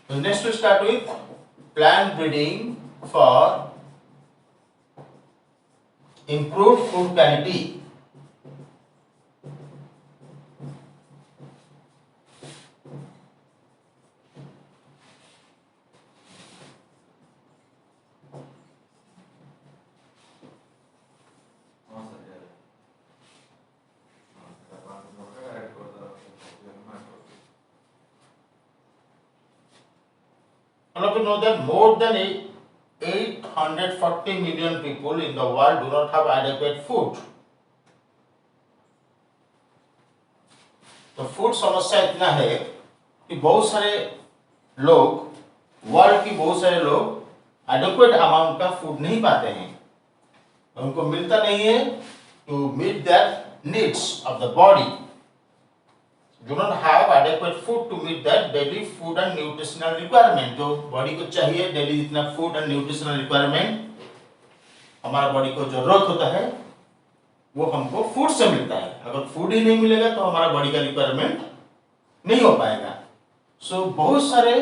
So next we start with plant breeding for improved food quality. All of you know that more than 840 million people in the world do not have adequate food. तो food समस्या इतना है कि बहुत सारे लोग world की बहुत सारे लोग एडिक्वेट अमाउंट का फूड नहीं पाते हैं, उनको मिलता नहीं है to meet that needs of the body, do not have adequate food to meet that daily food and nutritional requirement. जो बॉडी को चाहिए डेली जितना फूड एंड न्यूट्रिशनल रिक्वायरमेंट हमारा बॉडी को जरूरत होता है वो हमको फूड से मिलता है. अगर फूड ही नहीं मिलेगा तो हमारा बॉडी का रिक्वायरमेंट नहीं हो पाएगा. सो बहुत सारे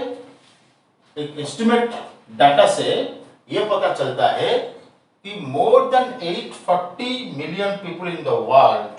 एक एस्टिमेट डाटा से ये पता चलता है कि more than 840 million people in the world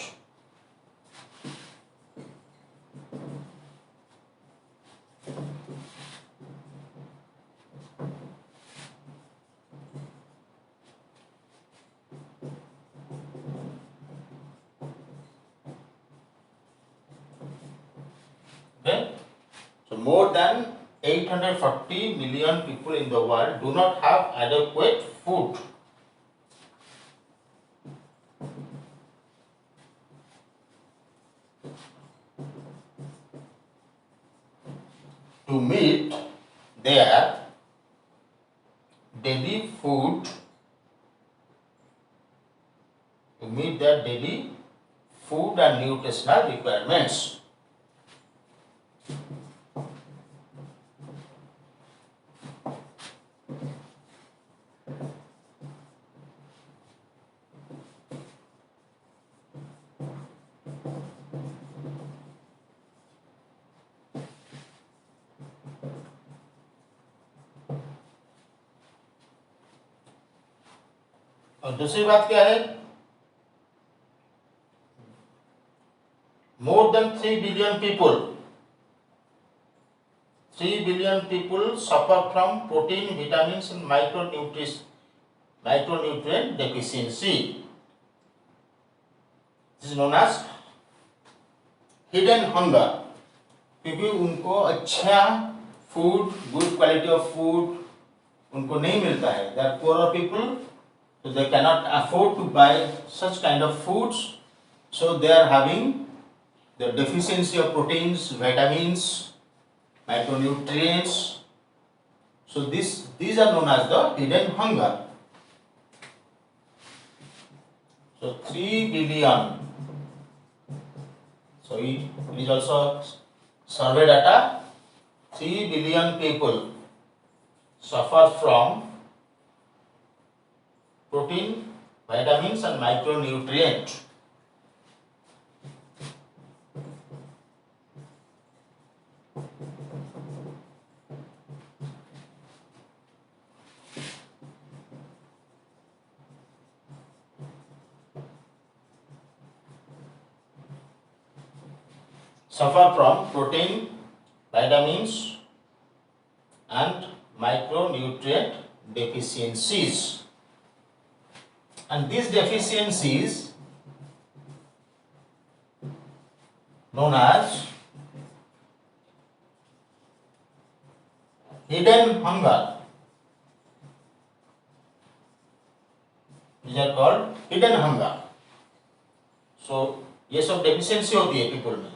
So more than 840 million people in the world do not have adequate food. To meet their daily food, and nutritional requirements. और दूसरी बात क्या है, more than 3 billion people suffer from protein, vitamins and micronutrient deficiency. This is known as hidden hunger. क्योंकि उनको अच्छा food, good quality of food उनको नहीं मिलता है. They are poor people, so they cannot afford to buy such kind of foods, so they are having the deficiency of proteins, vitamins, micronutrients. So these are known as the hidden hunger. So 3 billion, so it is also survey data, 3 billion people suffer from protein, vitamins and micronutrient. Suffer from protein, vitamins and micronutrient deficiencies. And these deficiencies known as hidden hunger. These are called hidden hunger. So ये सब deficiency होती है people में,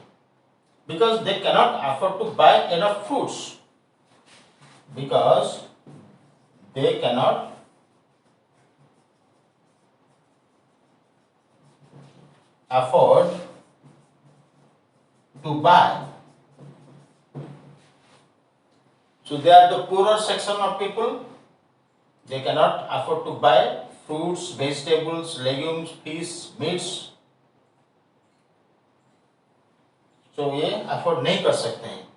because they cannot afford to buy enough foods, because they cannot afford to buy. So they are the poorer section of people. They cannot afford to buy fruits, vegetables, legumes, fish, meats. सो ये afford नहीं कर सकते हैं,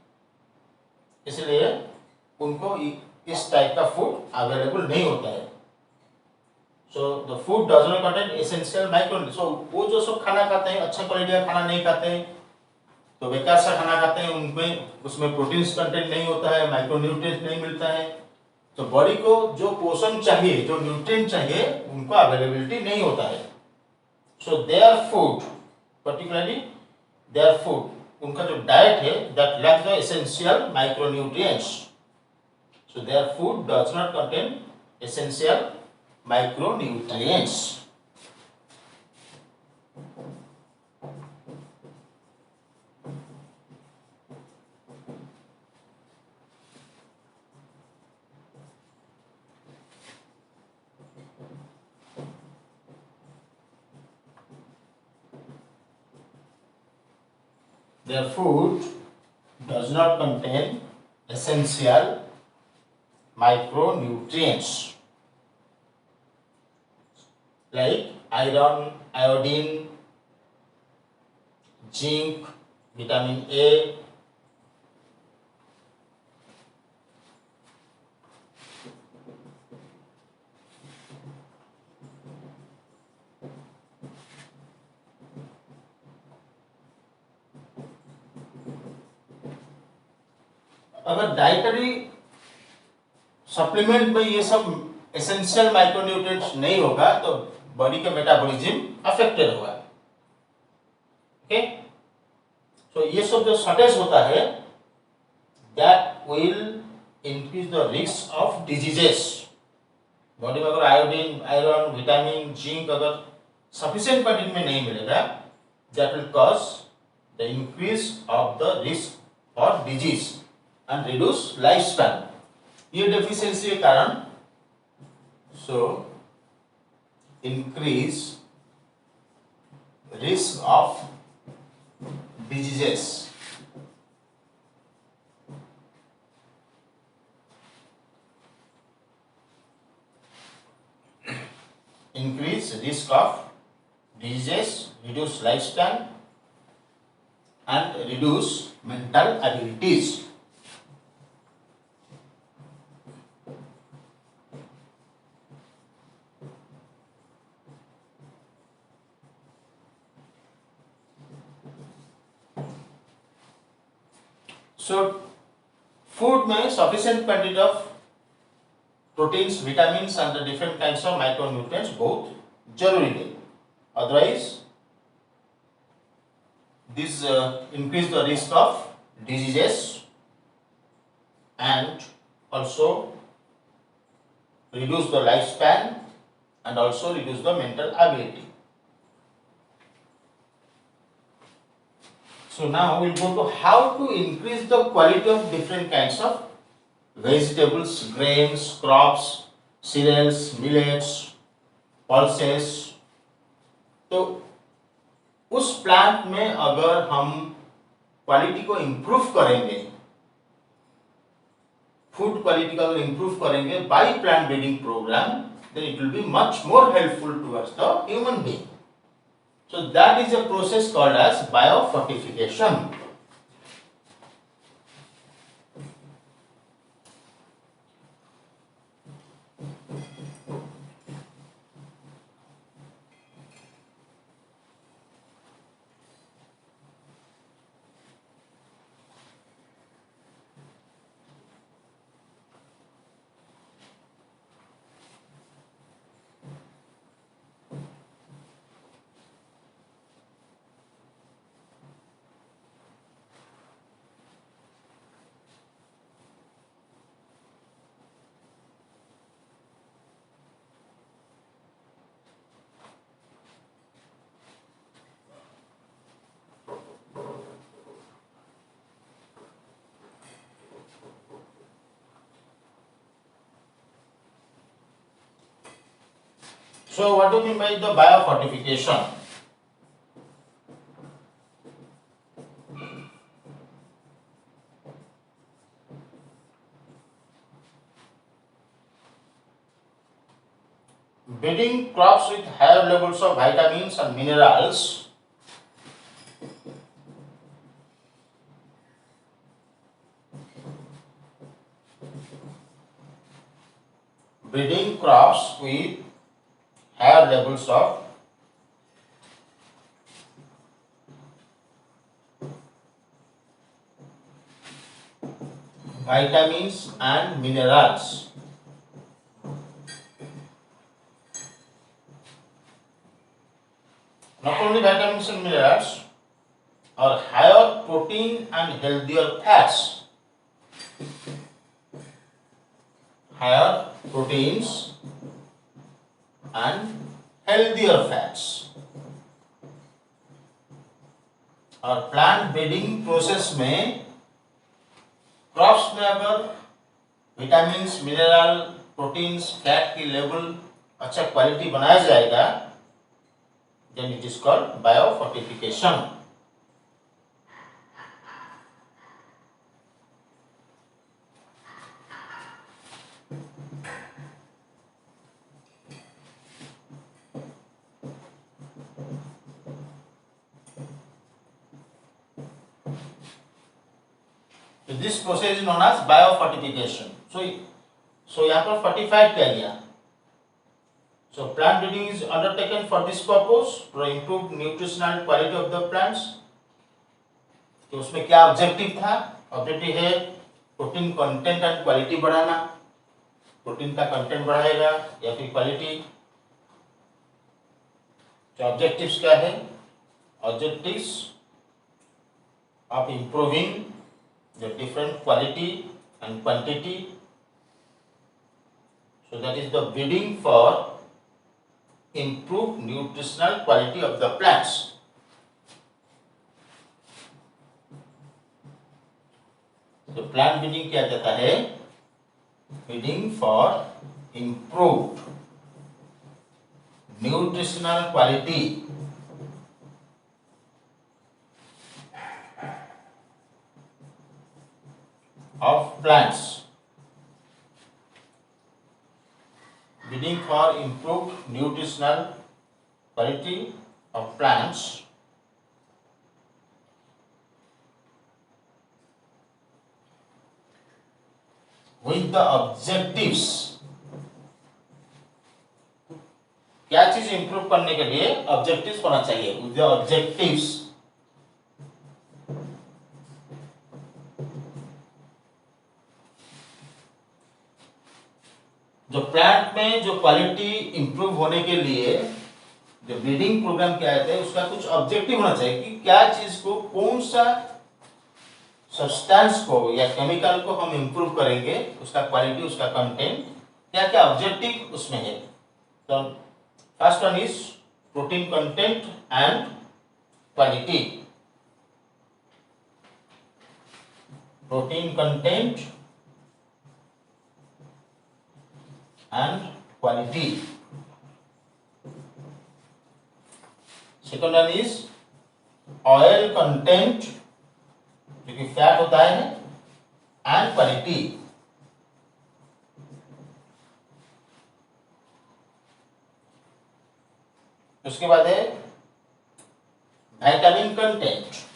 इसलिए उनको इस type का food available नहीं होता है। So the food does not contain essential micro, so वो जो सब खाना खाते हैं अच्छा क्वालिटी का खाना नहीं खाते हैं, तो बेकार सा खाना खाते हैं, उनमें उसमें प्रोटीन्स कंटेंट नहीं होता है, माइक्रोन्यूट्रिएंट्स नहीं मिलता है, तो बॉडी को जो पोषण चाहिए, जो न्यूट्रिएंट चाहिए, उनको अवेलेबिलिटी नहीं होता है। So their food, particularly their food, उनका जो डाइट है that lakhs the essential micronutrients, so their food does not contain essential micronutrients. Their food does not contain essential micronutrients like iron, iodine, zinc, vitamin A, अगर dietary supplement में ये सब essential micronutrients नहीं होगा तो बॉडी का metabolism affected होगा। Okay, सो ये सब जो शॉर्टेज होता है that will increase the risk of diseases. Body में अगर आयोडीन, आयरन, विटामिन, जिंक अगर सफिशिएंट क्वांटिटी में नहीं मिलेगा, that will cause the increase of the risk for disease and reduce lifespan। ये deficiency के कारण so increase risk of diseases। increase risk of diseases, reduce lifespan and reduce mental abilities। So food में sufficient quantity of proteins, vitamins and the different kinds of micronutrients बहुत जरूरी है, otherwise this increase the risk of diseases and also reduce the lifespan and also reduce the mental ability। So now we'll go to how to increase the quality of different kinds of vegetables, grains, crops, cereals, millets, pulses। तो उस plant में अगर हम quality को improve करेंगे, food quality को अगर improve करेंगे by plant breeding programme, then it will be much more helpful towards the human being। So that is a process called as biofortification। So what do you mean by the biofortification? Breeding crops with higher levels of vitamins and minerals breeding crops with higher levels of vitamins and minerals. Not only vitamins and minerals, or higher protein and healthier fats. Higher proteins and healthier fats. और plant breeding process में crops में अगर vitamins, mineral, proteins, fat की level अच्छा quality बनाया जाएगा, then it is called biofortification. So this process is known as biofortification. So यहाँ पर fortified क्या गया? So plant breeding is undertaken for this purpose to improve nutritional quality of the plants. तो उसमें क्या ऑब्जेक्टिव था? ऑब्जेक्टिव है protein content and quality बढ़ाना. प्रोटीन का कंटेंट बढ़ाएगा या फिर क्वालिटी. तो ऑब्जेक्टिव्स क्या है? Objectives of improving the different quality and quantity. So that is the breeding for improved nutritional quality of the plants. So plant breeding किया जाता है breeding for improved nutritional quality of plants. Breeding for improved nutritional quality of plants with the objectives. क्या चीज improve करने के लिए objectives होना चाहिए? with the objectives जो प्लांट में जो क्वालिटी इंप्रूव होने के लिए जो ब्रीडिंग प्रोग्राम किया जाता है उसका कुछ ऑब्जेक्टिव होना चाहिए कि क्या चीज को, कौन सा सब्सटेंस को या केमिकल को हम इंप्रूव करेंगे, उसका क्वालिटी, उसका कंटेंट, क्या क्या ऑब्जेक्टिव उसमें है. तो first one is protein content and quality. Protein content and quality. Second one is oil content, जो कि फैट होता है, and quality. उसके बाद है vitamin content.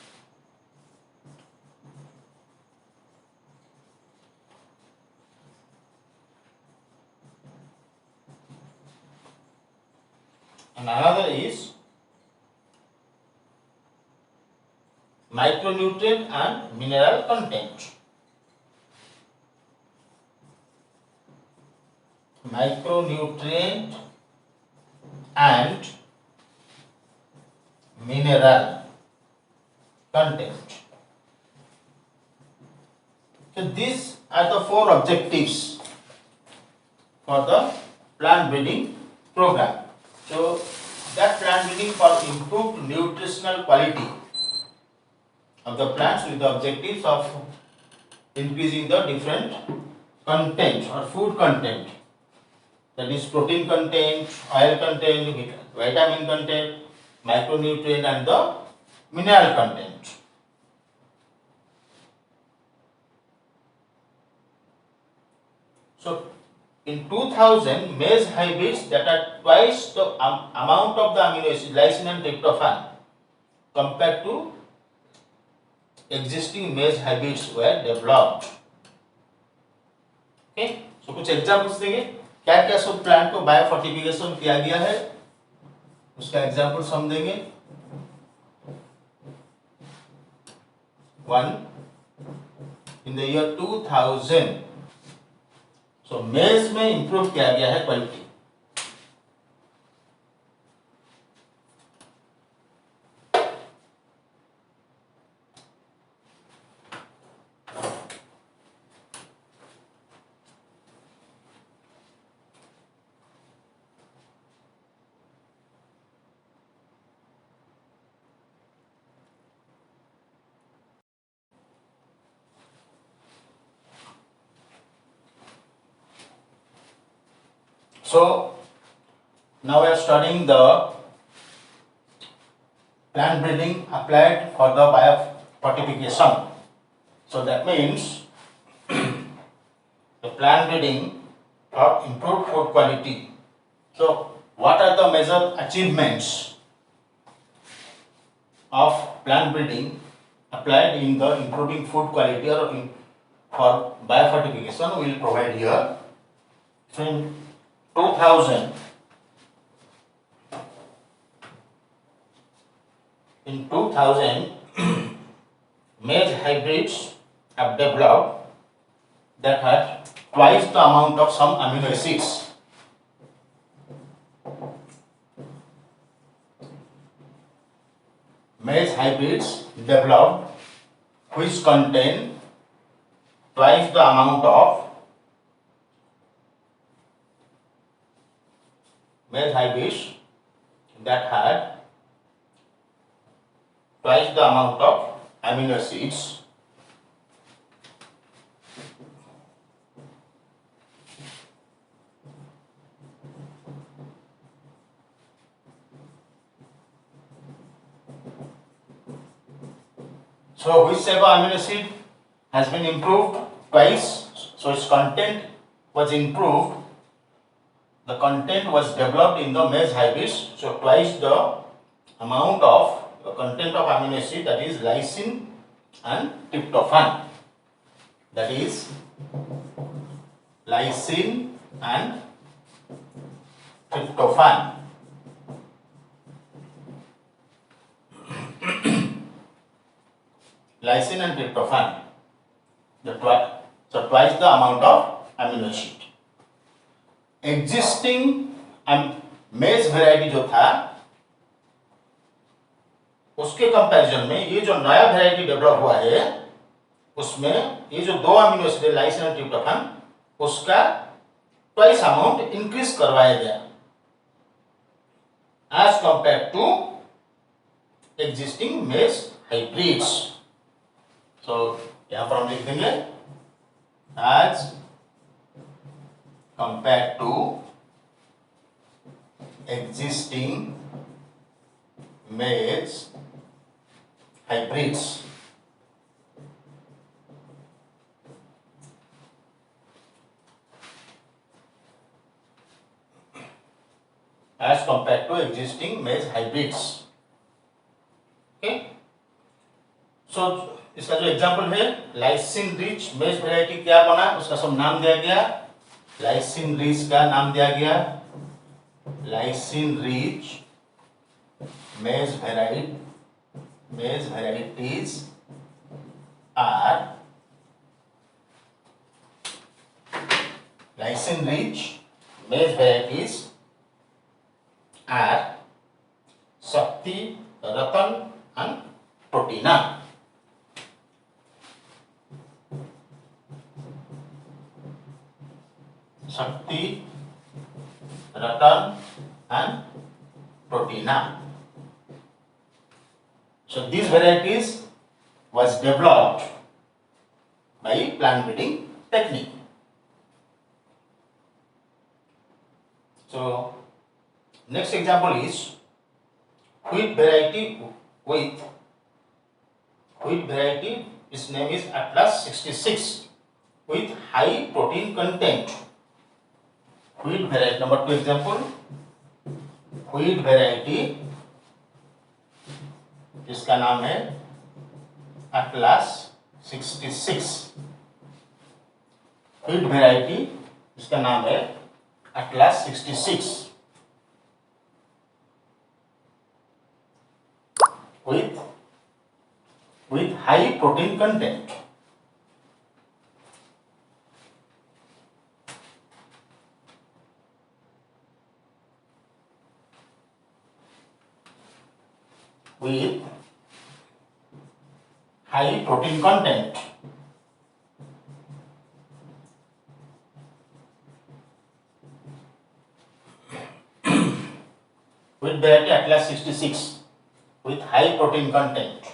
And another is micronutrient and mineral content. Micronutrient and mineral content. So these are the four objectives for the plant breeding program. So that plant breeding for improved nutritional quality of the plants with the objectives of increasing the different content or food content, that is protein content, oil content, vitamin content, micronutrient and the mineral content. So in 2000, maize hybrids that are twice the amount of the amino acid lysine and tryptophan compared to existing maize hybrids were developed. Okay, so कुछ examples देंगे. क्या क्या सब plant को bio fortification किया गया है, उसका एग्जाम्पल हम देंगे। वन, इन द ईयर 2000 सो मेज में इंप्रूव किया गया है quality. So now we are studying the plant breeding applied for the biofortification. So that means the plant breeding for improved food quality. So what are the major achievements of plant breeding applied in the improving food quality or for biofortification? We will provide here. So in 2000, maize hybrids have developed that had twice the amount of some amino acids. Maize hybrids developed which contain twice the amount of maize hybrids that had twice the amount of amino acids. So whichever amino acid has been improved twice, so its content was improved. The content was developed in the maize hybrids, so twice the amount of the content of amino acid, that is lysine and tryptophan. That is lysine and tryptophan. Lysine and tryptophan. So twice the amount of amino acid. Existing maize variety जो था उसके comparison में ये जो नया variety develop हुआ है उसमें ये जो दो अमीनो एसिड है लाइसिन और ट्रिप्टोफैन उसका ट्वाइस अमाउंट इंक्रीज करवाया गया एज कंपेयर टू एग्जिस्टिंग मेज हाइब्रिड्स। सो यहां पर हम लिख देंगे एज कंपेयर टू एग्जिस्टिंग मेज hybrids. As compared to existing maize hybrids. Okay. So इसका जो एग्जाम्पल है लाइसिन रिच मेज वैरायटी क्या बना उसका सब नाम दिया गया। लाइसिन रिच का नाम दिया गया लाइसिन रिच मेज varieties are lysine rich maize varieties are Shakti, Ratan and Protina. Shakti, Ratan and Protina. So these varieties was developed by plant breeding technique. So next example is wheat variety. Its name is Atlas 66 with high protein content. Wheat variety number 2 example. Wheat variety इसका नाम है Atlas 66। Wheat variety इसका नाम है Atlas 66 with high protein content. With high protein content. With variety Atlas 66 with high protein content.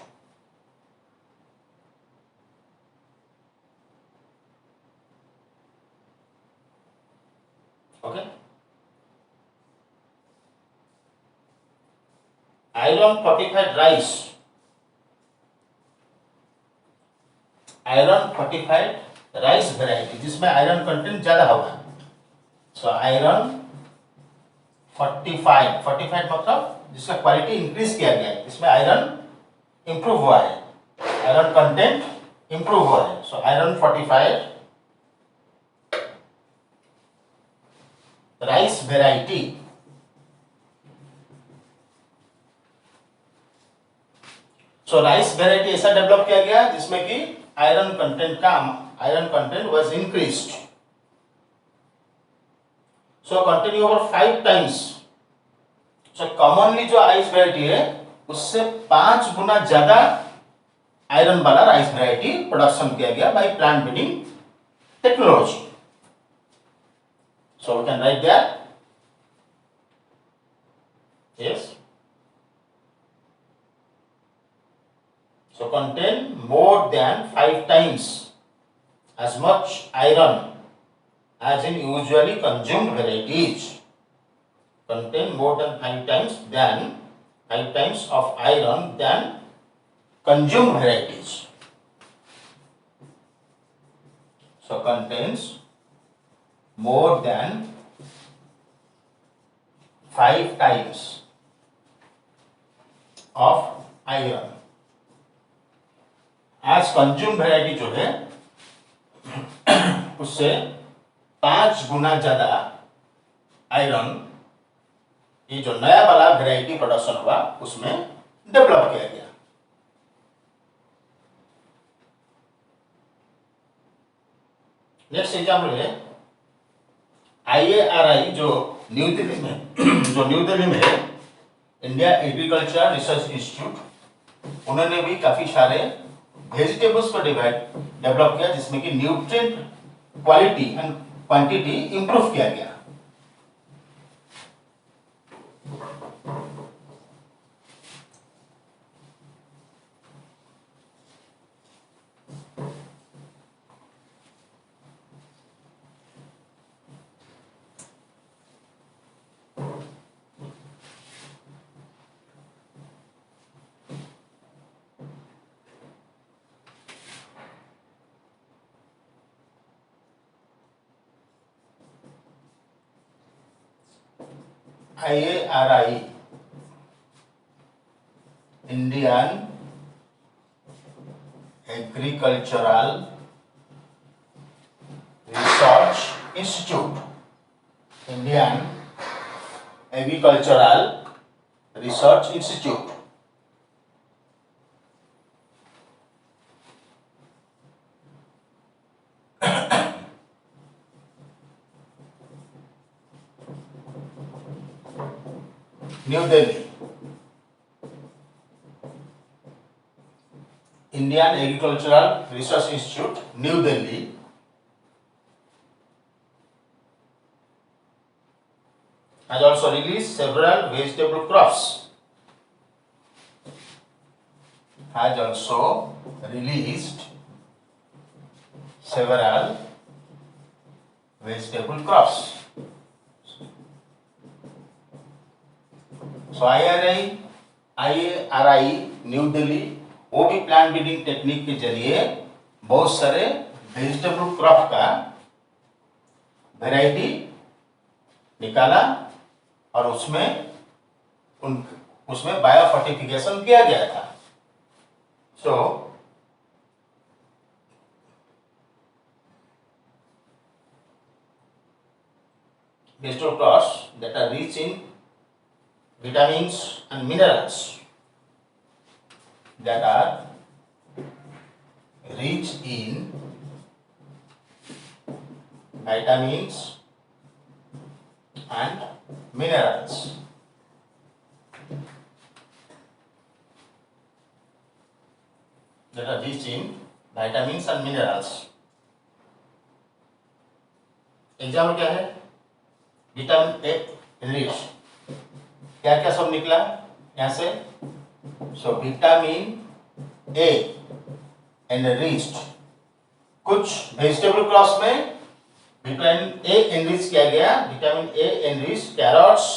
Okay. Iron fortified rice. Iron fortified rice variety जिसमें iron content ज्यादा होगा. सो iron fortified मतलब जिसका quality increase किया गया है, इसमें आयरन इंप्रूव हुआ है, आयरन कंटेंट इंप्रूव हुआ है. So iron fortified rice variety. So rice variety ऐसा डेवलप किया गया जिसमें कि iron content was increased. So continue over 5 times. So commonly जो राइस वेराइटी है उससे 5 गुना ज्यादा आयरन वाला राइस वेराइटी प्रोडक्शन किया गया by plant breeding technology. So we can write that. Yes. So contain more than 5 times as much iron as in usually consumed varieties. Contain more than 5 times of iron than consumed varieties. So contains more than 5 times of iron. आज consume variety जो है उससे 5 गुना ज्यादा iron ये जो नया वाला variety production हुआ उसमें डेवलप किया गया. नेक्स्ट एग्जाम्पल है IARI जो न्यू दिल्ली में है, इंडिया एग्रीकल्चर रिसर्च इंस्टीट्यूट. उन्होंने भी काफी सारे वेजिटेबल्स को डेवलप किया जिसमें कि nutrient quality and quantity improve किया गया. IARI Indian agricultural research institute. Indian agricultural research institute. New Delhi. Indian agricultural research institute new Delhi has also released several vegetable crops. Has also released several vegetable crops. So IARI new Delhi वो भी plant breeding technique के जरिए बहुत सारे vegetable crop का variety निकाला और उसमें बायो फर्टिफिकेशन किया गया था. सो vegetable crops that are rich in vitamins and minerals, that are rich in vitamins and minerals. That are rich in vitamins and minerals. Example क्या है? विटामिन ए रिच, क्या क्या सब निकला यहां से? सो विटामिन ए एनरिच्ड, कुछ vegetable crops में विटामिन ए एनरिच किया गया. Vitamin A enrich carrots,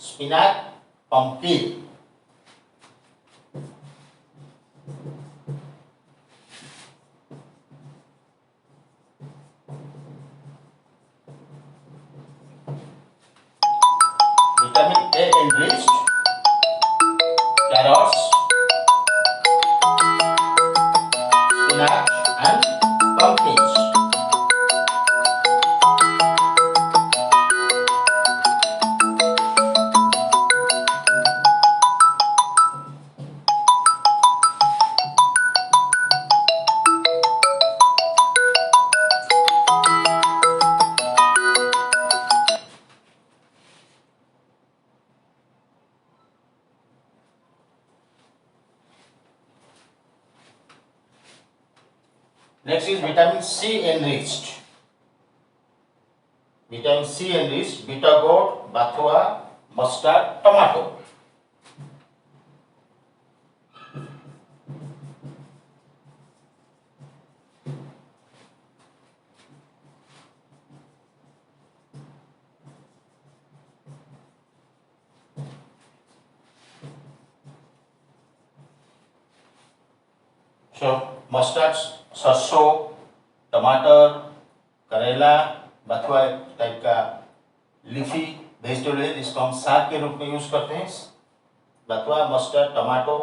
spinach, pumpkin. Vitamin A enriched carrots, spinach and pumpkins. Next is vitamin C enriched. Vitamin C enriched bitter gourd, bathua, mustard, tomato. So mustard, सरसों, टमाटर, करेला, बथुआ type का leafy vegetable है जिसको हम साग के रूप में यूज करते हैं. बथुआ, mustard, tomato,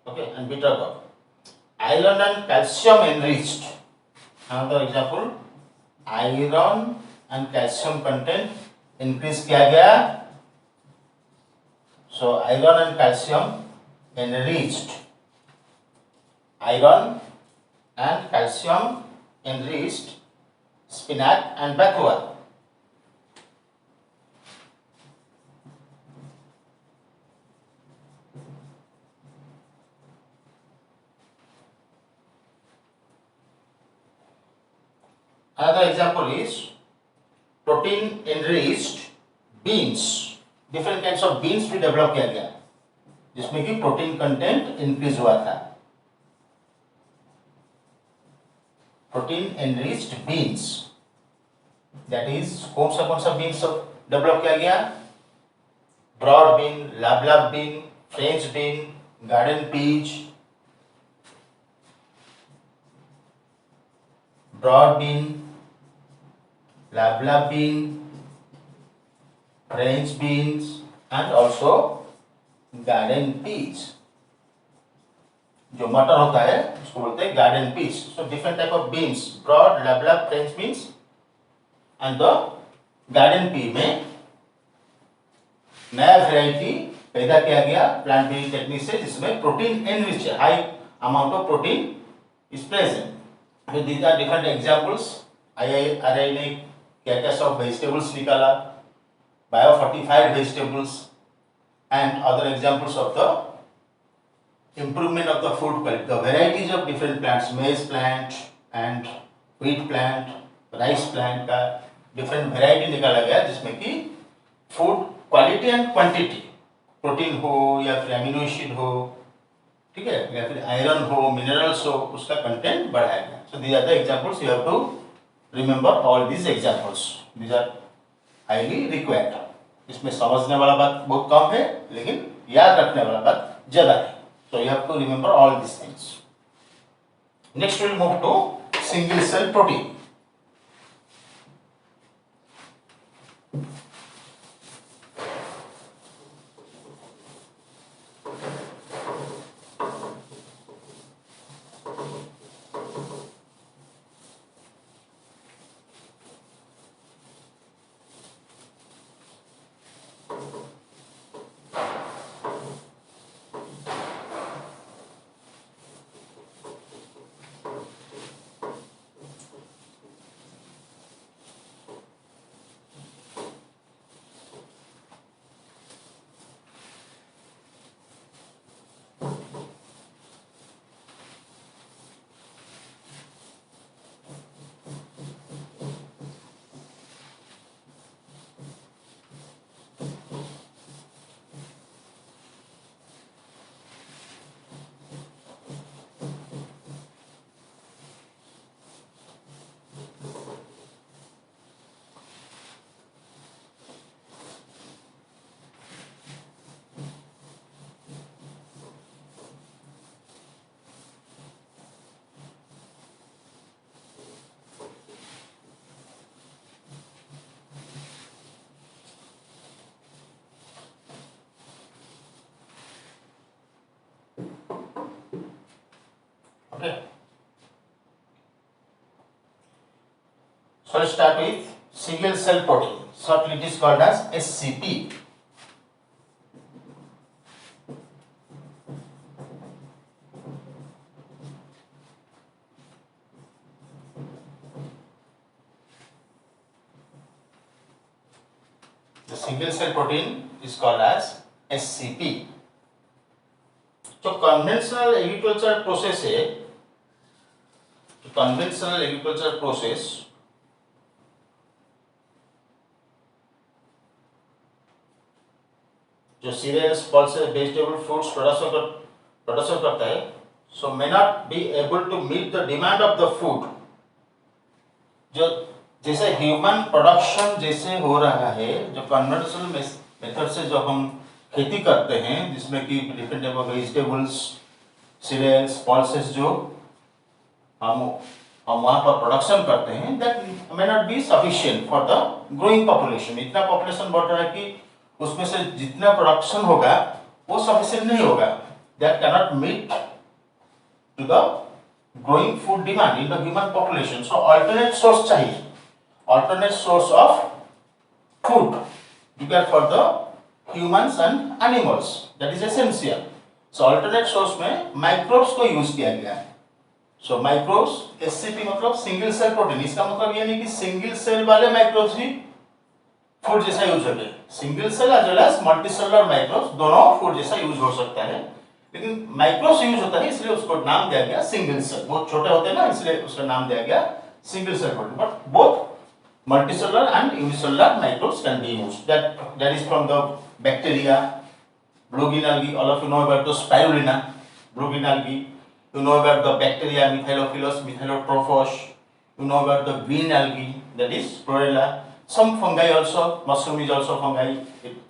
okay, and bitter gourd. Iron and calcium enriched. Another example, iron and calcium content increase किया गया. So iron and calcium enriched. Iron and calcium enriched spinach and bathua. Another example is protein enriched beans. Different kinds of beans भी develop किया गया जिसमें कि protein content increase हुआ था. Protein enriched beans, that is कौन सा beans develop किया गया? Broad bean, lablab bean, French bean, garden peas. Broad bean, lablab bean, French beans and also garden peas. जो मटर होता है उसको बोलते हैं garden peas. So different type of beans, broad, lablab, French beans and the garden pea में नया variety पैदा किया गया प्लांट ब्रीडिंग टेक्निक से जिसमें प्रोटीन एनरिच है, high amount of protein is present. These are different examples. IIRI ने क्या क्या सब वेजिटेबल्स निकाला, bio fortified vegetables and other examples of the improvement of the food quality. The varieties of different plants, maize plant and wheat plant, rice plant का different variety निकाला गया जिसमें कि food quality and quantity, protein हो या फिर amino acid हो, ठीक है, या फिर आयरन हो, मिनरल्स हो, उसका कंटेंट बढ़ाया गया. So these are the examples. You have to remember all these examples. These are highly required. इसमें समझने वाला बात बहुत कम है लेकिन याद रखने वाला बात ज्यादा है. So you have to remember all these things. Next we'll move to single cell protein. Okay. So let's start with single cell protein. Shortly it is called as SCP. The single cell protein is called as SCP. So conventional agriculture process है, तो conventional agriculture process जो cereals, pulses, vegetable, fruits production करता है, so may not be able to meet the demand of the food. जो जैसे human production जैसे हो रहा है, जो कन्वेंशनल मेथड से जो हम खेती करते हैं, जिसमें कि different type of vegetables, cereals, pulses जो हम वहाँ पर प्रोडक्शन करते हैं, that may not be sufficient for the growing population. इतना पॉपुलेशन बढ़ रहा है कि उसमें से जितना प्रोडक्शन होगा वो सफिशिएंट नहीं होगा. That can not meet to the growing food demand in the human population. So alternate source चाहिए, alternate source of food prepare for the humans and animals, that is essential. So alternate source में microbes को use किया गया है. So microbes, SCP मतलब single cell protein. इसका मतलब ये नहीं कि सिंगल सेल वाले माइक्रोब्स ही फूड जैसा यूज होते हैं. Single cell as well as multicellular microbes दोनों फूड जैसा यूज हो सकता है, लेकिन माइक्रोब्स यूज होता है इसलिए उसको नाम दिया गया सिंगल सेल. बहुत छोटे होते हैं ना, इसलिए उसका नाम दिया गया single cell protein. But both multicellular and unicellular microbes can be used. That is from the bacteria, blue-green algae. All of you know about the spirulina, blue-green algae. You know about the bacteria Methylophilus, Methylotrophos. You know about the green algae, that is chlorella. Some fungi also, mushroom is also fungi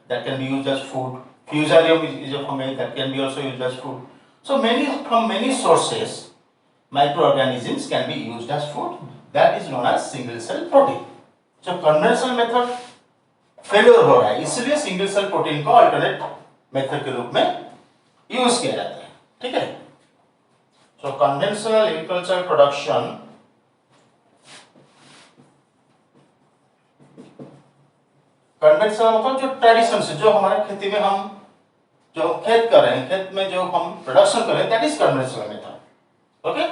that can be used as food. Fusarium is a fungi that can be also used as food. So from many sources, microorganisms can be used as food. That is known as single cell protein. जो conventional method failure हो रहा है, इसलिए single cell protein को alternate method के रूप में use किया जाता है. ठीक है. सो कन्वेंशनल एग्रीकल्चर प्रोडक्शन कन्वेंशनल मतलब जो ट्रेडिशन से, जो हमारे खेती में हम जो खेत कर रहे हैं, खेत में जो हम प्रोडक्शन कर रहे हैं, that is conventional method. Okay.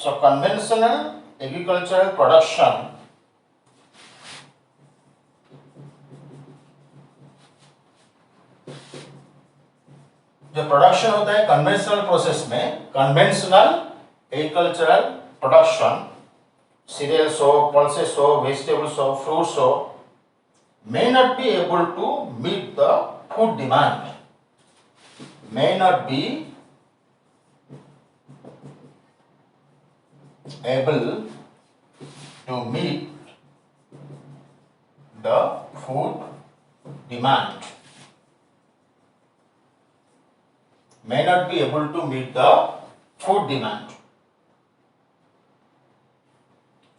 So conventional agricultural production जो प्रोडक्शन होता है कन्वेंशनल प्रोसेस में, कन्वेंशनल एग्रीकल्चरल प्रोडक्शन, सीरियल्स हो, पल्सेस हो, वेजिटेबल्स हो, फ्रूट्स हो, may not be able to meet the food demand, may not be able to meet the food demand, may not be able to meet the food demand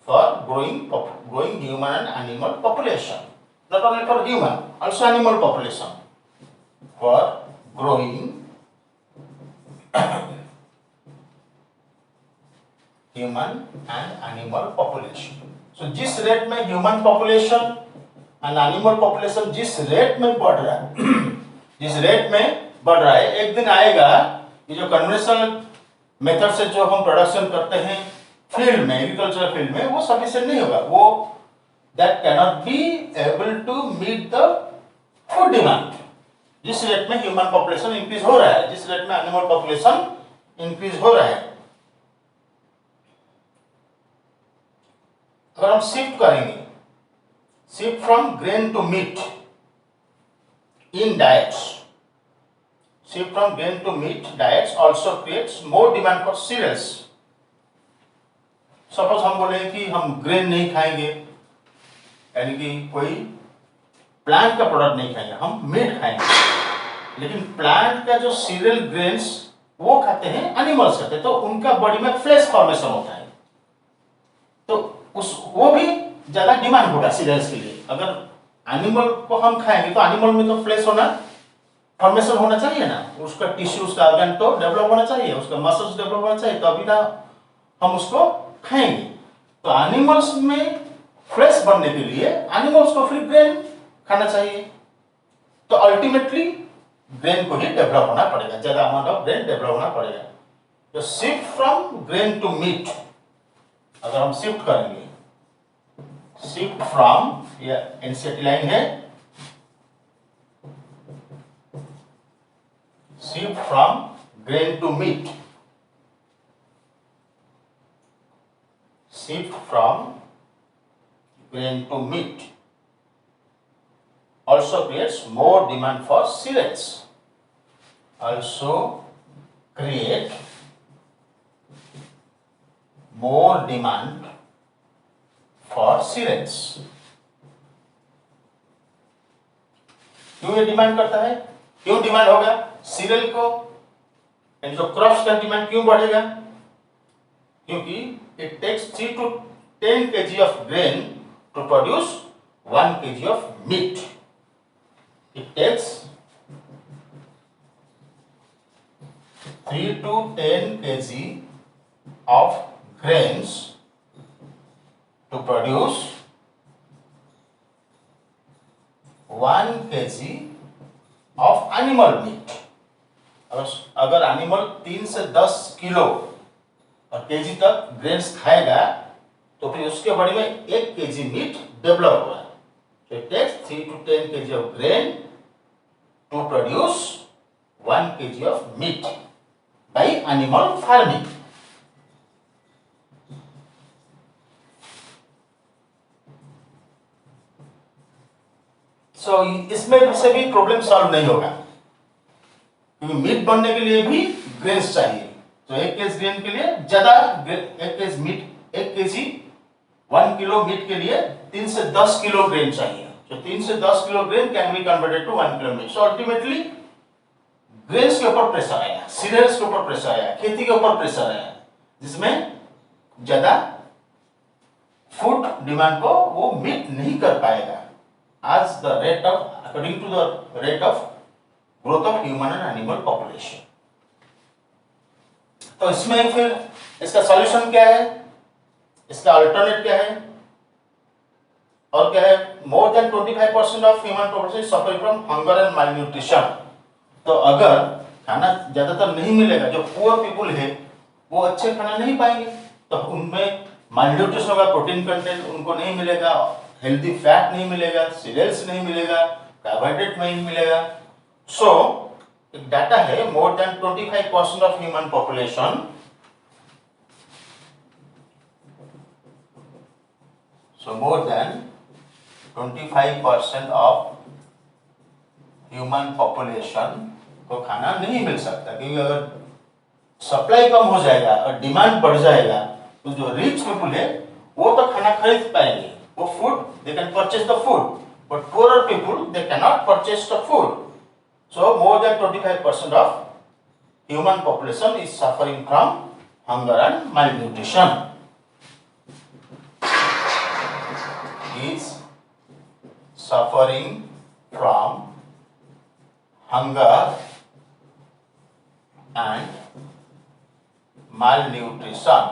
for growing human and animal population. Not only for human, also animal population. For growing human and animal population. So जिस rate में human population and animal population जिस rate में बढ़ रहा है जिस rate में बढ़ रहा है, एक दिन आएगा ये जो कन्वेंशनल मेथड से जो हम प्रोडक्शन करते हैं फील्ड में, एग्रीकल्चर फील्ड में, वो सफिशिएंट नहीं होगा. वो that cannot be able to meet the food demand. जिस रेट में ह्यूमन पॉपुलेशन इंक्रीज हो रहा है, जिस रेट में एनिमल पॉपुलेशन इंक्रीज हो रहा है, अगर हम शिफ्ट करेंगे, shift from grain to meat in diets, shift from grain to meat diets also creates more demand for cereals. Suppose हम बोले कि हम ग्रेन नहीं खाएंगे, यानी कि कोई प्लांट का प्रोडक्ट नहीं खाएंगे, हम मीट खाएंगे, लेकिन प्लांट का जो सीरियल ग्रेन्स वो खाते हैं, एनिमल्स खाते हैं, तो उनका बॉडी में फ्लैश फॉर्मेशन होता है, तो वो भी ज्यादा डिमांड होगा सीरियल्स के लिए. अगर एनिमल को हम खाएंगे तो एनिमल में तो फ्लैश होना, फॉर्मेशन होना चाहिए ना, उसका टिश्यू, उसका ऑर्गन तो डेवलप होना चाहिए, उसका मसल्स डेवलप होना चाहिए, तो अभी ना हम उसको खाएंगे। तो एनिमल्स में फ्रेश बनने के लिए एनिमल्स को फिर ग्रेन खाना चाहिए। तो अल्टीमेटली ग्रेन को ही डेवलप होना पड़ेगा, ज्यादा अमाउंट ऑफ ग्रेन डेवलप होना पड़ेगा। तो shift from grain to meat, अगर हम शिफ्ट करेंगे, शिफ्ट फ्रॉम, ये एनसीईआरटी लाइन है, shift from grain to meat, shift from grain to meat also creates more demand for cereals, also create more demand for cereals। क्यों ये demand करता है, क्यों डिमांड होगा सीरियल को, जो क्रॉप्स का डिमांड क्यों बढ़ेगा, क्योंकि it takes 3 to 10 kg of grain to produce 1 kg of meat. It takes 3 to 10 kg of grains to produce 1 kg of animal meat। अगर एनिमल 3 से 10 किलो और केजी तक ग्रेन्स खाएगा तो फिर उसके बॉडी में 1 केजी मीट डेवलप होगा। So it takes 3 to 10 kg of grain to produce 1 kg of meat by animal farming। So इसमें से भी प्रॉब्लम सॉल्व नहीं होगा, क्योंकि मीट बनने के लिए भी ग्रेन्स चाहिए। तो 1 केजी ग्रेन के लिए ज्यादा, 1 KG meat, 1 KG 1 kilo meat के लिए 3 से 10 किलो ग्रेन चाहिए। तो 3 से 10 kilo grain can be converted to 1 kilo meat. So ultimately grains के ऊपर प्रेशर आया, सीरियल्स के ऊपर प्रेशर आया, खेती के ऊपर प्रेशर आया, जिसमें ज्यादा फूड डिमांड को वो मीट नहीं कर पाएगा as the rate of, according to the rate of growth of human and animal population। तो इसमें फिर इसका सॉल्यूशन क्या है, इसका अल्टरनेट क्या है, और क्या है, more then 25% of human population suffering from hunger and malnutrition. तो अगर खाना ज्यादातर नहीं मिलेगा, जो पुअर पीपुल है वो अच्छे खाना नहीं पाएंगे, तो उनमें मालन्यूट्रिशन होगा, प्रोटीन कंटेंट उनको नहीं मिलेगा, हेल्दी फैट नहीं मिलेगा, सीरियल्स नहीं मिलेगा, कार्बोहाइड्रेट नहीं मिलेगा। सो एक डाटा है, more then 25% of human population, so more than 25% of human population को खाना नहीं मिल सकता, क्योंकि अगर सप्लाई कम हो जाएगा और डिमांड बढ़ जाएगा तो जो रिच पीपुल है वो तो खाना खरीद पाएंगे, वो food they can purchase the food, but poor people they can not purchase the food. So more than 25% of human population is suffering from hunger and malnutrition, is suffering from hunger and malnutrition,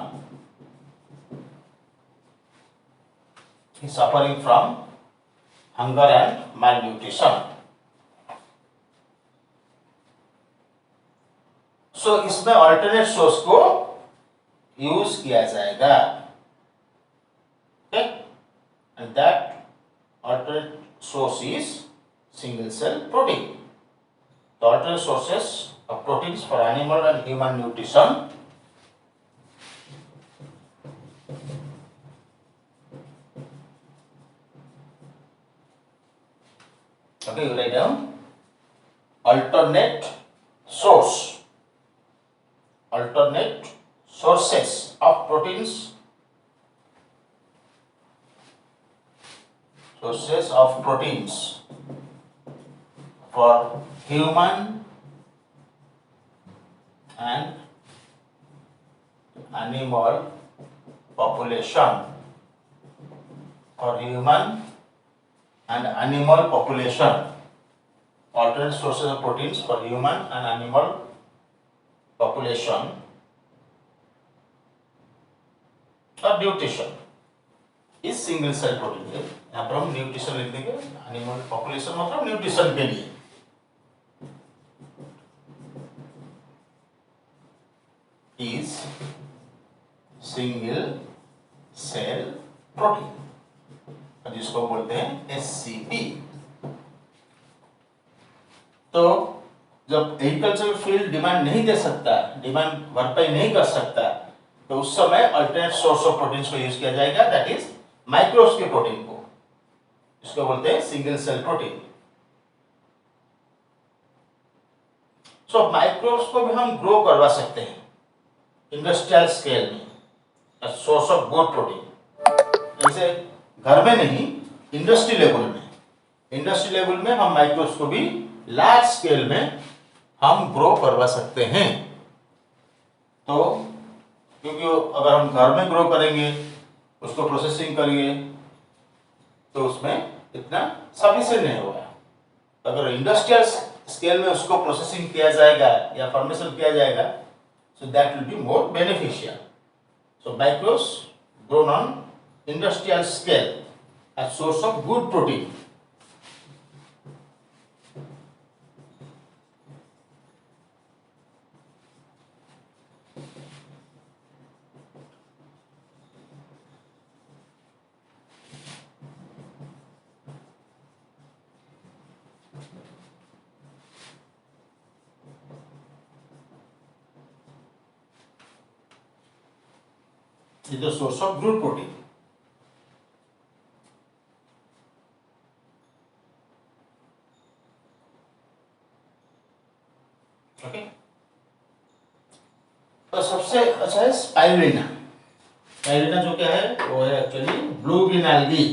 is suffering from hunger and malnutrition। So इसमें alternate source को use किया जाएगा, and that alternate source is single cell protein. The alternate sources of proteins for animal and human nutrition, okay, you write down alternate source, alternate sources of proteins, sources of proteins for human and animal population, for human and animal population, alternate sources of proteins for human and animal population और nutrition इस single cell protein है। यहाँ पर हम nutrition लिख देंगे, animal population मतलब nutrition के लिए। इज सिंगल सेल प्रोटीन, जिसको बोलते हैं SCP। तो जब एग्रीकल्चर फील्ड डिमांड नहीं दे सकता, डिमांड भरपाई नहीं कर सकता, तो उस समय अल्टरनेट सोर्स ऑफ प्रोटीन्स को यूज किया जाएगा, दैट इज माइक्रोब्स के प्रोटीन को, इसको बोलते हैं सिंगल सेल प्रोटीन। सो माइक्रोब्स को भी हम ग्रो करवा सकते हैं इंडस्ट्रियल स्केल में, सोर्स ऑफ गुड प्रोटीन। जैसे घर में नहीं, इंडस्ट्री लेवल में, इंडस्ट्री लेवल में हम माइक्रोब्स को भी लार्ज स्केल में हम ग्रो करवा सकते हैं। तो क्योंकि अगर हम घर में ग्रो करेंगे, उसको प्रोसेसिंग करिए, तो उसमें इतना सफिशिएंट नहीं होगा। अगर इंडस्ट्रियल स्केल में उसको प्रोसेसिंग किया जाएगा या फॉर्मेशन किया जाएगा, so that will be more beneficial. So microbes grown on industrial scale as source of good protein. Is the source of good protein. Okay, तो सबसे अच्छा है स्पाइरुलिना। स्पाइरुलिना जो क्या है, वो है एक्चुअली ब्लू ग्रीन एल्गी,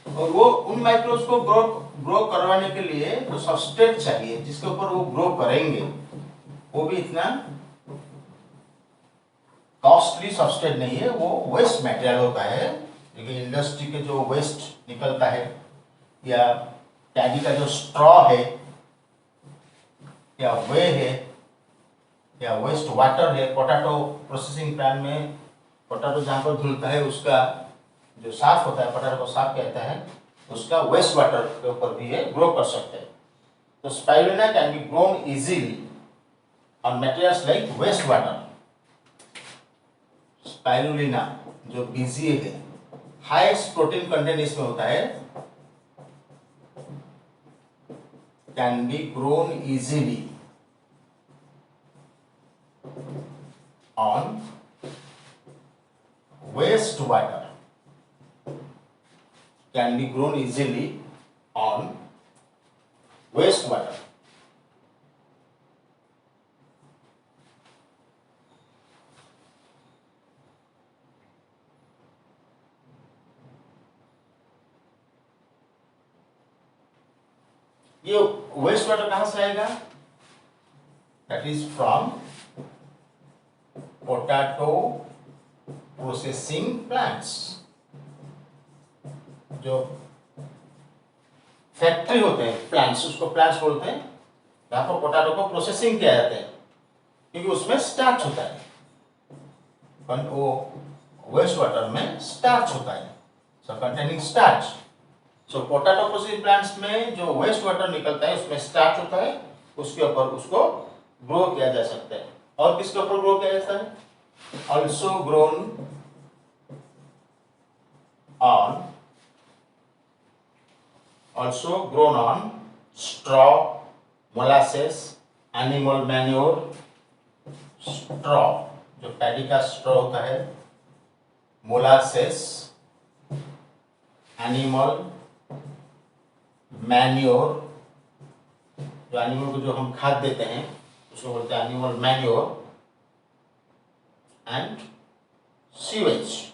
और वो उन माइक्रोब्स को ग्रो करवाने के लिए जो सबस्ट्रेट चाहिए जिसके ऊपर वो ग्रो करेंगे, वो भी इतना कॉस्टली सबस्ट्रेट नहीं है, वो वेस्ट मटेरियल होता है। क्योंकि इंडस्ट्री के जो वेस्ट निकलता है, या पैडी का जो स्ट्रॉ है, या वे है, या वेस्ट वाटर है, पोटैटो प्रोसेसिंग प्लांट में पोटैटो जहाँ पर धुलता है उसका जो साफ होता है, पोटैटो को साफ कहता है, उसका वेस्ट वाटर के ऊपर भी ये ग्रो कर सकते हैं। तो spirulina can be grown easily on materials like waste water. Spirulina जो बीजीए है, हाईएस्ट प्रोटीन कंटेंट इसमें होता है, can be grown easily on waste water, can be grown easily on waste water. ये वेस्ट वाटर कहां से आएगा? That is from potato processing plants. जो फैक्ट्री होते हैं प्लांट्स, उसको प्लांट्स बोलते हैं, जहां पर पोटैटो को प्रोसेसिंग किया जाता है, क्योंकि उसमें स्टार्च होता है, वो वेस्ट वाटर में स्टार्च होता है, सो कंटेनिंग स्टार्च। सो पोटैटो प्रोसेसिंग प्लांट्स में जो वेस्ट वाटर निकलता है उसमें स्टार्च होता है, उसके ऊपर उसको ग्रो किया जा सकता है। और किसके ऊपर ग्रो किया जाता है? Also grown on straw, molasses, animal manure. Straw जो पैडी का स्ट्रॉ होता है, मोलासेस, एनिमल मैन्योर, जो एनिमल को जो हम खाद देते हैं उसको बोलते हैं एनिमल मैन्योर, एंड सीवेज।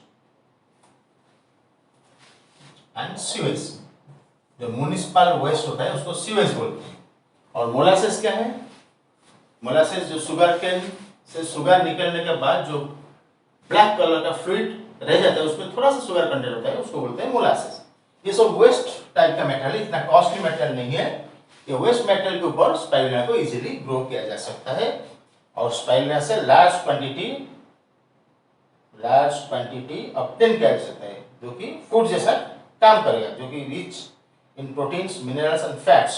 जो म्युनिसिपल वेस्ट होता है उसको सीवेज बोलते हैं। और मोलासेस क्या है? मोलासेस जो शुगर केन से शुगर निकलने के बाद जो ब्लैक कलर का फ्लूइड रह जाता है, उसमें थोड़ा सा शुगर कंटेंट होता है, उसको बोलते हैं मोलासेस। ये सब वेस्ट टाइप का मेटेरियल, इतना कॉस्टली मेटेरियल नहीं है। ये वेस्ट मेटेरियल के ऊपर स्पाइरुलिना को इजीली ग्रो किया जा सकता है, और स्पाइरुलिना से large quantity large quantity obtain कर सकते हैं, जो कि फूड जैसा काम करेगा, जो कि rich in proteins, minerals and fats.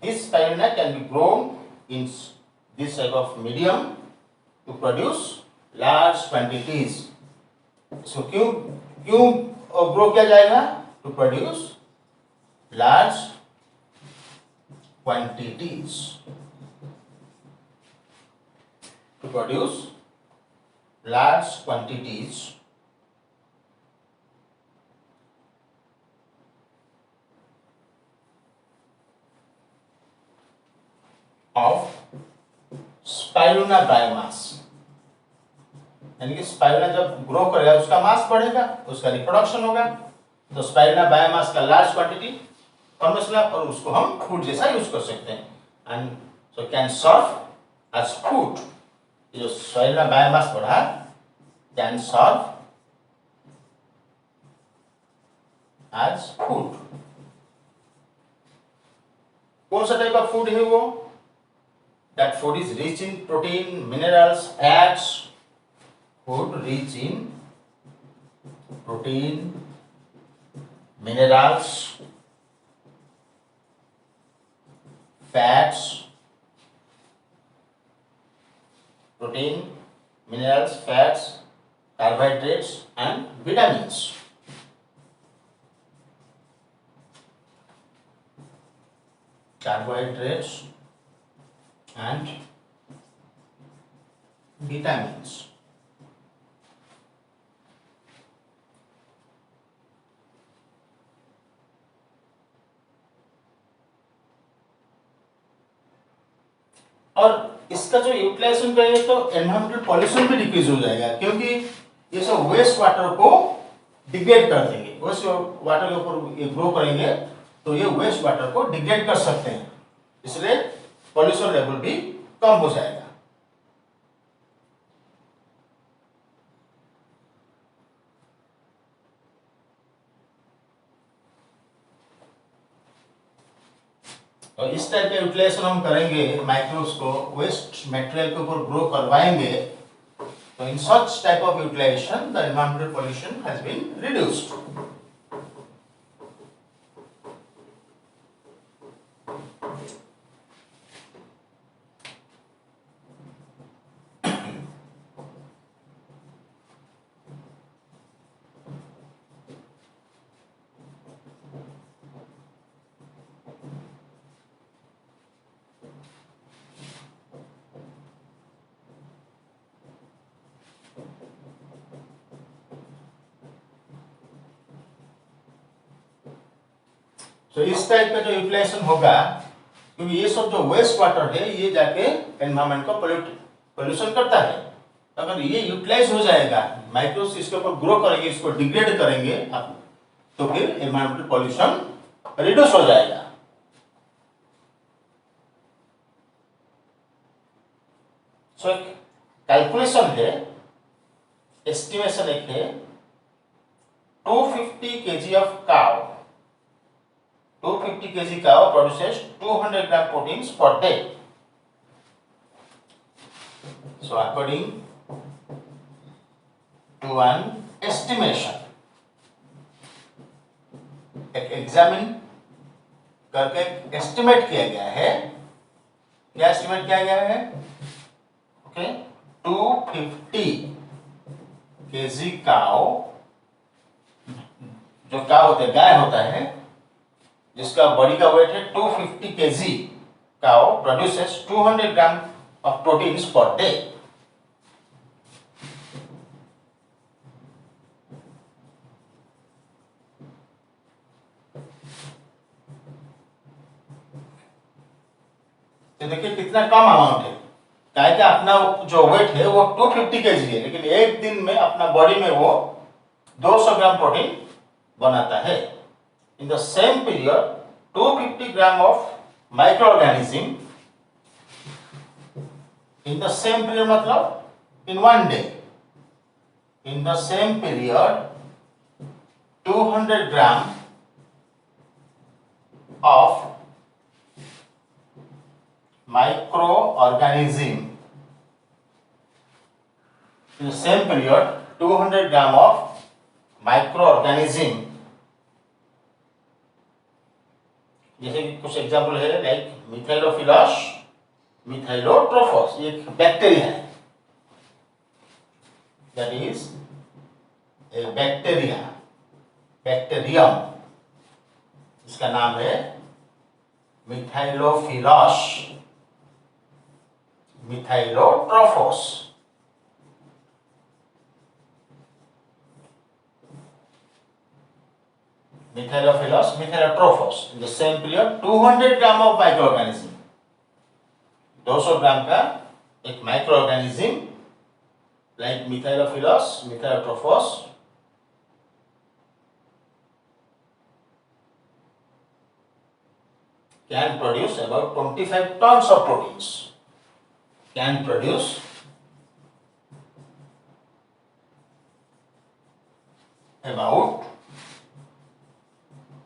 This spirulina can be grown in this type of medium to produce large quantities. इसको क्यों क्यों ग्रो किया जाएगा? To produce large quantities, to produce large quantities of spirulina biomass. यानी कि spirulina जब grow करेगा उसका मास बढ़ेगा, उसका रिप्रोडक्शन होगा, तो स्पाइरुलिना बायोमास का लार्ज क्वांटिटी फॉर्मेशन है और उसको हम फूड जैसा यूज कर सकते हैं. And so can serve as food. जो स्पाइरुलिना बायोमास बढ़ा कैन सर्व एज फूड. कौन सा टाइप ऑफ फूड है वो? That food is rich in protein, minerals, fats. Food rich in protein, minerals, fats, protein, minerals, fats, carbohydrates and vitamins. Carbohydrates and vitamins. और इसका जो utilisation करेंगे तो environmental pollution भी डिक्रीज हो जाएगा, क्योंकि ये सब वेस्ट वाटर को डिग्रेड कर देंगे. वेस्ट वाटर के ऊपर ये ग्रो करेंगे तो ये वेस्ट वाटर को डिग्रेड कर सकते हैं, इसलिए पॉल्यूशन लेवल भी कम हो जाएगा. और इस टाइप का यूटिलाइजेशन हम करेंगे, माइक्रोब्स को वेस्ट मटेरियल के ऊपर ग्रो करवाएंगे, तो in such type of utilization the environmental pollution has been reduced. तो इस टाइप का जो यूटिलाइजेशन होगा, क्योंकि ये सब जो वेस्ट वाटर है ये जाके एनवायरमेंट को पोल्यूशन करता है. अगर ये यूटिलाइज हो जाएगा, माइक्रोब्स इसके ऊपर ग्रो करेंगे, इसको डिग्रेड करेंगे, तो फिर एनवायरमेंटल पोल्यूशन रिड्यूस हो जाएगा. सो एक कैलकुलेशन है, एस्टिमेशन एक है, 250 kg of cow, 250 kg cow produces 200 gram proteins per day. So according to an estimation, एक एग्जामिन करके एस्टिमेट किया गया है. क्या एस्टिमेट किया गया है? ओके, 250 kg काउ, जो काउ होता है, गाय होता है, जिसका बॉडी का वेट है 250 kg, cow produces 200 gram of proteins per day. तो देखिए कितना कम अमाउंट है. गाय का अपना जो वेट है वो 250 kg है, लेकिन एक दिन में अपना बॉडी में वो 200 ग्राम प्रोटीन बनाता है. In the same period 250 gram of micro organism, in the same period मतलब in one day, in the same period 200 gram of microorganism in the same period 200 gram of microorganism, जैसे कि कुछ example है like मिथाइलोफिलस, मिथाइलोट्रोफोस, ये एक bacteria है, that is a bacteria, bacterium, इसका नाम है मिथाइलोफिलस, मिथाइलोट्रोफोस। Mithailophilus, Mithailotrophos. In the same period, 200 gram of microorganism. 200 ग्राम का एक microorganism like Mithailophilus, Mithailotrophos can produce about 25 tons of proteins. Can produce about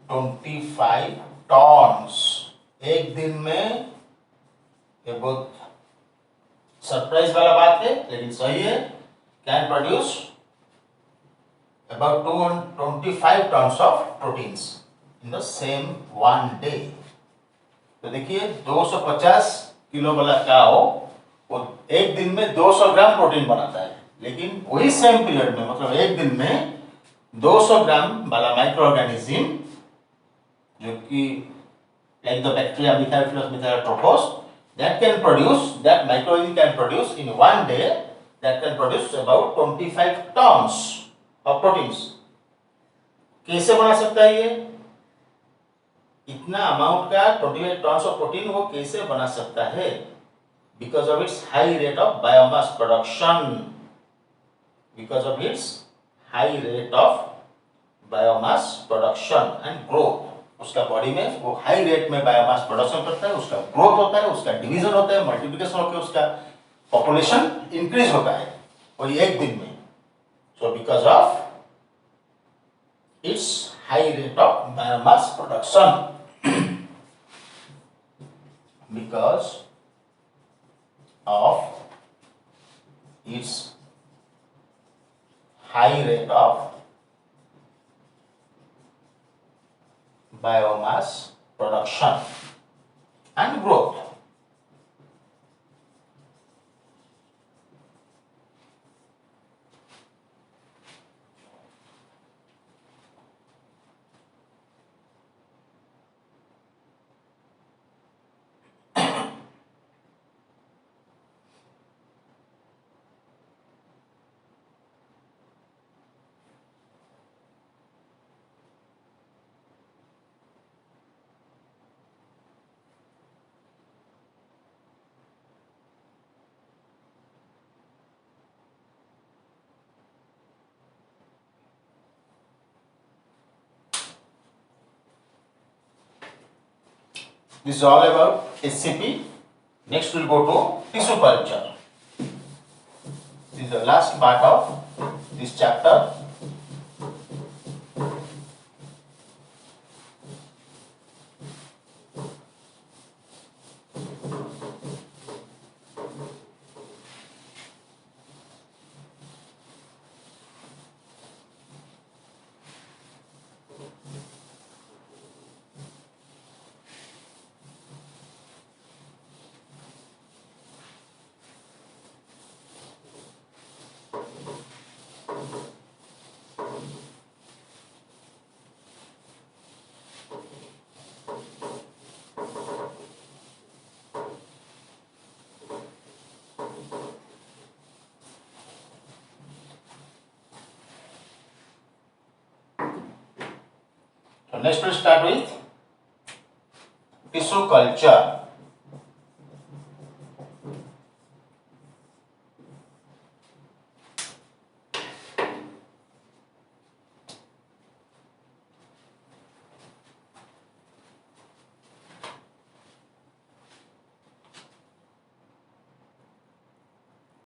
25 Tons एक दिन में। ये बहुत सरप्राइज वाला बात है लेकिन सही है। Can produce about 25 tons of proteins in the same one day. तो देखिए 250 किलो वाला काओ वो एक दिन में 200 ग्राम प्रोटीन बनाता है, लेकिन वही सेम पीरियड में मतलब एक दिन में 200 ग्राम वाला माइक्रो ऑर्गेनिज्म जो कि like the bacteria Mithailophilus, Mithailotrophos, that microorganism can produce in one day, that can produce about 25 tons of proteins. कैसे बना सकता है ये इतना अमाउंट का 25 tons of protein? वो कैसे बना सकता है? Because of its high rate of biomass production. Because of its high rate of biomass production and growth. उसका बॉडी में वो हाई रेट में बायोमास प्रोडक्शन करता है, उसका ग्रोथ होता है, उसका डिवीजन होता है, मल्टीप्लिकेशन होकर उसका पॉपुलेशन इंक्रीज होता है और ये एक दिन में। So because of its high rate of biomass production, because of its high rate of biomass production and growth. This is all about SCP. Next we'll go to tissue culture. This is the last part of this chapter. So next we'll start with tissue culture.